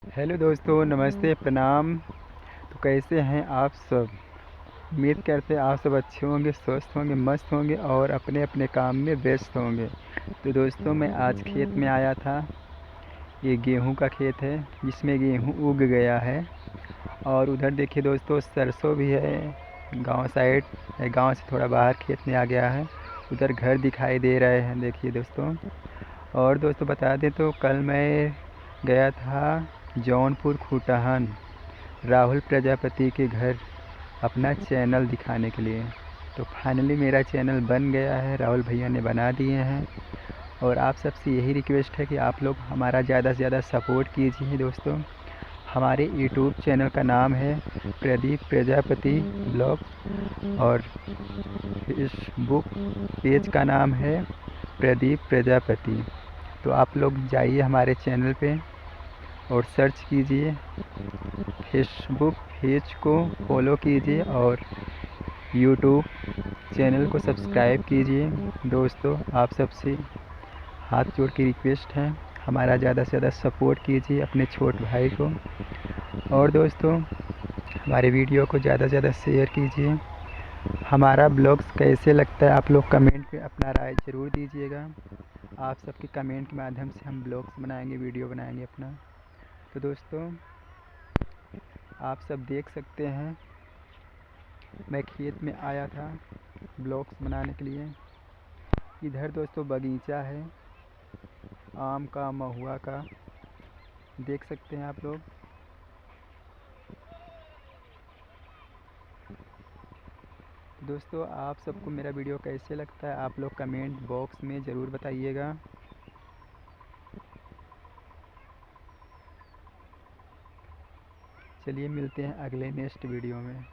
Hello दोस्तों, नमस्ते, प्रणाम। तो कैसे हैं आप सब? उम्मीद करते हैं आप सब अच्छे होंगे, स्वस्थ होंगे, मस्त होंगे और अपने अपने काम में व्यस्त होंगे। तो दोस्तों, मैं आज खेत में आया था। ये गेहूं का खेत है जिसमें गेहूं उग गया है। और उधर देखिए दोस्तों, सरसों भी है। गांव साइड है, गांव से थोड़ा बाहर खेत में आ गया है। उधर घर दिखाई दे रहे हैं, देखिए दोस्तों। और दोस्तों बता दें तो कल मैं गया था जौनपुर खूटाहन राहुल प्रजापति के घर अपना चैनल दिखाने के लिए। तो फाइनली मेरा चैनल बन गया है, राहुल भैया ने बना दिए हैं। और आप सबसे यही रिक्वेस्ट है कि आप लोग हमारा ज़्यादा से ज़्यादा सपोर्ट कीजिए दोस्तों। हमारे यूट्यूब चैनल का नाम है प्रदीप प्रजापति ब्लॉग और फेसबुक पेज का नाम है प्रदीप प्रजापति। तो आप लोग जाइए हमारे चैनल पे और सर्च कीजिए, फेसबुक पेज को फॉलो कीजिए और यूट्यूब चैनल को सब्सक्राइब कीजिए। दोस्तों, आप सबसे हाथ जोड़ के रिक्वेस्ट है, हमारा ज़्यादा से ज़्यादा सपोर्ट कीजिए अपने छोटे भाई को। और दोस्तों, हमारे वीडियो को ज़्यादा से ज़्यादा शेयर कीजिए। हमारा ब्लॉग्स कैसे लगता है आप लोग कमेंट में अपना राय ज़रूर दीजिएगा। आप सबके कमेंट के माध्यम से हम ब्लॉग्स बनाएंगे, वीडियो बनाएंगे अपना। तो दोस्तों, आप सब देख सकते हैं मैं खेत में आया था ब्लॉग्स बनाने के लिए। इधर दोस्तों बगीचा है आम का, महुआ का, देख सकते हैं आप लोग। दोस्तों, आप सबको मेरा वीडियो कैसे लगता है आप लोग कमेंट बॉक्स में ज़रूर बताइएगा। चलिए मिलते हैं अगले नेक्स्ट वीडियो में।